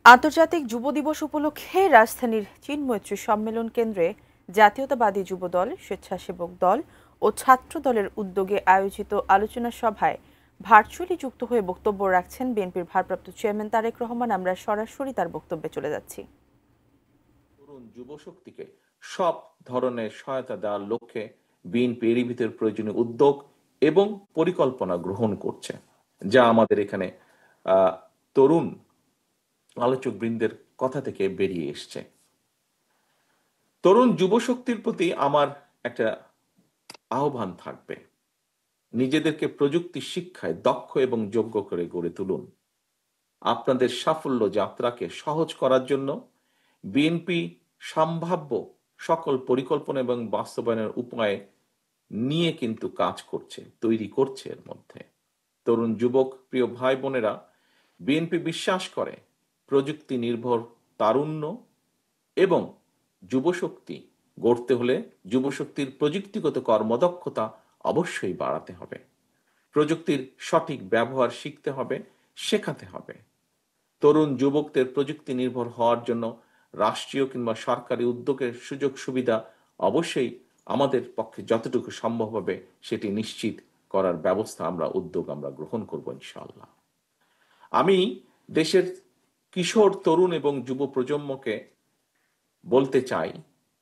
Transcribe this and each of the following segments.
আন্তর্জাতিক যুব দিবস উপলক্ষে রাজধানীর চিন্মৈত্রী সম্মেলন কেন্দ্রে জাতীয়তাবাদী যুবদল, স্বেচ্ছাসেবক দল ও ছাত্র দলের উদ্যোগে আয়োজিত আলোচনা সভায় ভার্চুয়ালি যুক্ত হয়ে বক্তব্য রাখছেন বিএনপির ভারপ্রাপ্ত চেয়ারম্যান তারেক রহমান। আমরা সরাসরি তার বক্তব্যে চলে যাচ্ছি। তরুণ যুব শক্তিকে সব ধরনের সহায়তা দেওয়ার লক্ষ্যে বিএনপি এরই ভিতর প্রয়োজনীয় উদ্যোগ এবং পরিকল্পনা গ্রহণ করছে, যা আমাদের এখানে তরুণ আলোচক বৃন্দের কথা থেকে বেরিয়ে এসছে। তরুণ যুব শক্তির প্রতি আমার একটা আহ্বান থাকবে, নিজেদেরকে প্রযুক্তি শিক্ষায় দক্ষ এবং যোগ্য করে গড়ে তুলুন। আপনাদের সাফল্য যাত্রাকে সহজ করার জন্য বিএনপি সম্ভাব্য সকল পরিকল্পনা এবং বাস্তবায়নের উপায় নিয়ে কিন্তু কাজ করছে, তৈরি করছে। এর মধ্যে তরুণ যুবক প্রিয় ভাই বোনেরা, বিএনপি বিশ্বাস করে প্রযুক্তি নির্ভর তারুণ্য এবং যুবশক্তি গড়তে হলে যুবশক্তির প্রযুক্তিগত কর্মদক্ষতা অবশ্যই বাড়াতে হবে। প্রযুক্তির সঠিক ব্যবহার শিখতে হবে, শেখাতে হবে। তরুণ যুবকদের প্রযুক্তি নির্ভর হওয়ার জন্য রাষ্ট্রীয় কিংবা সরকারি উদ্যোগের সুযোগ সুবিধা অবশ্যই আমাদের পক্ষে যতটুকু সম্ভব হবে সেটি নিশ্চিত করার ব্যবস্থা উদ্যোগ আমরা গ্রহণ করব ইনশাআল্লাহ। আমি দেশের কিশোর, তরুণ এবং যুব প্রজন্মকে বলতে চাই,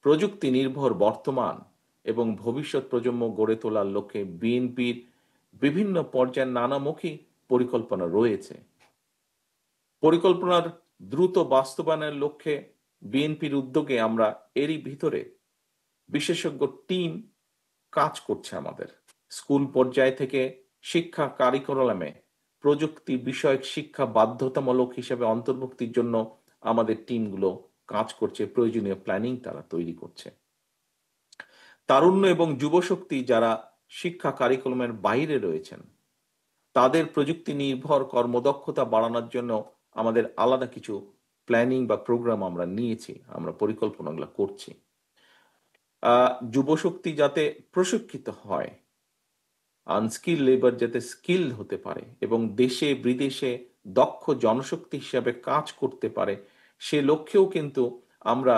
প্রযুক্তি নির্ভর বর্তমান এবং ভবিষ্যৎ প্রজন্ম গড়ে তোলার লক্ষ্যে বিএনপির বিভিন্ন পর্যায়ের নানামুখী পরিকল্পনা রয়েছে। পরিকল্পনার দ্রুত বাস্তবায়নের লক্ষ্যে বিএনপির উদ্যোগে আমরা এরই ভিতরে বিশেষজ্ঞ টিম কাজ করছে। আমাদের স্কুল পর্যায় থেকে শিক্ষা কারিকুলামে প্রযুক্তি বিষয়ক শিক্ষা বাধ্যতামূলক হিসেবে অন্তর্ভুক্তির জন্য আমাদের টিমগুলো কাজ করছে, প্রয়োজনীয় প্ল্যানিং তারা তৈরি করছে। তারুণ্য এবং যুবশক্তি যারা শিক্ষা কারিকুলামের বাইরে রয়েছেন, তাদের প্রযুক্তি নির্ভর কর্মদক্ষতা বাড়ানোর জন্য আমাদের আলাদা কিছু প্ল্যানিং বা প্রোগ্রাম আমরা নিয়েছি, আমরা পরিকল্পনাগুলো করছি। যুবশক্তি যাতে প্রশিক্ষিত হয়, আনস্কিল লেবার যাতে স্কিল হতে পারে এবং দেশে বিদেশে দক্ষ জনশক্তি হিসাবে কাজ করতে পারে, সে লক্ষ্যেও কিন্তু আমরা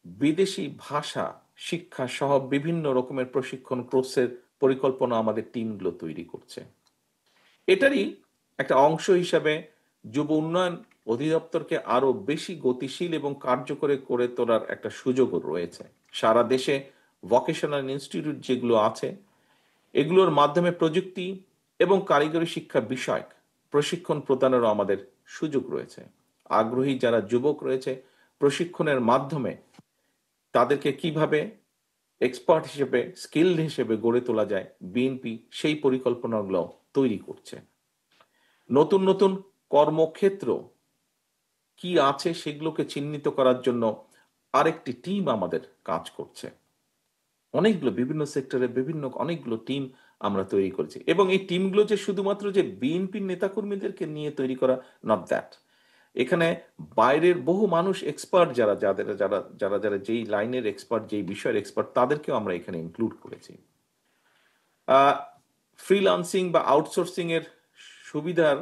বিদেশি ভাষা শিক্ষা সহ বিভিন্ন রকমের প্রশিক্ষণ কোর্সের পরিকল্পনা আমাদের টিমগুলো তৈরি করছে। এটারই একটা অংশ হিসাবে যুব উন্নয়ন অধিদপ্তরকে আরো বেশি গতিশীল এবং কার্যকরী করে তোলার একটা সুযোগও রয়েছে। সারা দেশে ভোকেশনাল ইনস্টিটিউট যেগুলো আছে, এগুলোর মাধ্যমে প্রযুক্তি এবং কারিগরি শিক্ষা বিষয়ক প্রশিক্ষণ প্রদানেরও আমাদের সুযোগ রয়েছে। আগ্রহী যারা যুবক রয়েছে, প্রশিক্ষণের মাধ্যমে তাদেরকে কিভাবে এক্সপার্ট হিসেবে, স্কিলড হিসেবে গড়ে তোলা যায়, বিএনপি সেই পরিকল্পনাগুলো তৈরি করছে। নতুন নতুন কর্মক্ষেত্র কি আছে সেগুলোকে চিহ্নিত করার জন্য আরেকটি টিম আমাদের কাজ করছে। অনেকগুলো বিভিন্ন সেক্টরে অনেকগুলো টিম আমরা তৈরি করেছি এবং এই টিমগুলো যে শুধুমাত্র যে বিএনপির নেতাকর্মীদেরকে নিয়ে তৈরি করা, নট দ্যাট। এখানে বাইরের বহু মানুষ এক্সপার্ট যারা যেই লাইনের এক্সপার্ট, যেই বিষয়ের এক্সপার্ট, তাদেরকেও আমরা এখানে ইনক্লুড করেছি। ফ্রিল্যান্সিং বা আউটসোর্সিং এর সুবিধার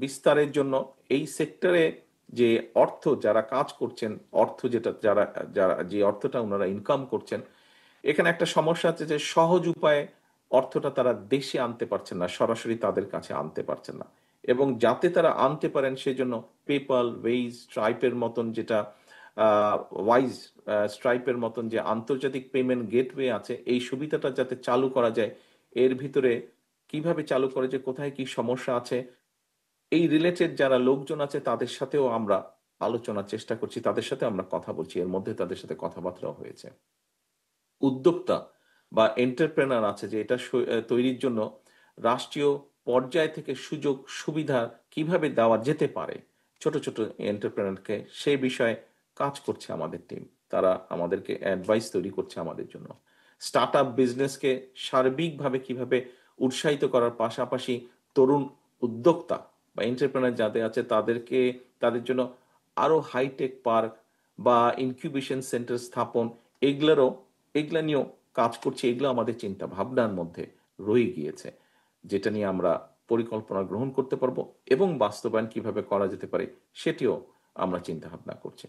বিস্তারের জন্য এই সেক্টরে যে অর্থ যারা কাজ করছেন, যে অর্থটা ওনারা ইনকাম করছেন, এখানে একটা সমস্যা আছে যে সহজ উপায়ে অর্থটা তারা দেশে আনতে পারছেন না, সরাসরি তাদের কাছে আনতে পারছেন না। এবং যাতে তারা আনতে পারেন সেজন্য পেপাল, ওয়েজ, স্ট্রাইপের মতন যেটা ওয়াইজ স্ট্রাইপের মতন যে আন্তর্জাতিক পেমেন্ট গেটওয়ে আছে, এই সুবিধাটা যাতে চালু করা যায়, এর ভিতরে কিভাবে চালু করা যায়, কোথায় কি সমস্যা আছে, এই রিলেটেড যারা লোকজন আছে তাদের সাথেও আমরা আলোচনার চেষ্টা করছি, তাদের সাথে আমরা কথা বলছি। এর মধ্যে তাদের সাথে কথাবার্তাও হয়েছে। উদ্যোক্তা বা এন্টারপ্রেনার আছে যে এটা তৈরির জন্য রাষ্ট্রীয় পর্যায় থেকে সুযোগ সুবিধা কিভাবে দেওয়া যেতে পারে ছোট ছোট এন্টারপ্রেনারকে, সেই বিষয়ে কাজ করছে আমাদের টিম। তারা আমাদেরকে অ্যাডভাইস তৈরি করছে আমাদের জন্য। স্টার্ট আপ বিজনেসকে সার্বিকভাবে কিভাবে উৎসাহিত করার পাশাপাশি তরুণ উদ্যোক্তা বা এন্টারপ্রেনার যাদের আছে তাদের জন্য আরো হাইটেক পার্ক বা ইনকিউবেশন সেন্টার স্থাপন, এগুলা নিয়েও কাজ করছি। এগুলো আমাদের চিন্তা ভাবনার মধ্যে রয়ে গিয়েছে, যেটা নিয়ে আমরা পরিকল্পনা গ্রহণ করতে পারবো এবং বাস্তবায়ন কিভাবে করা যেতে পারে সেটিও আমরা চিন্তা ভাবনা করছি।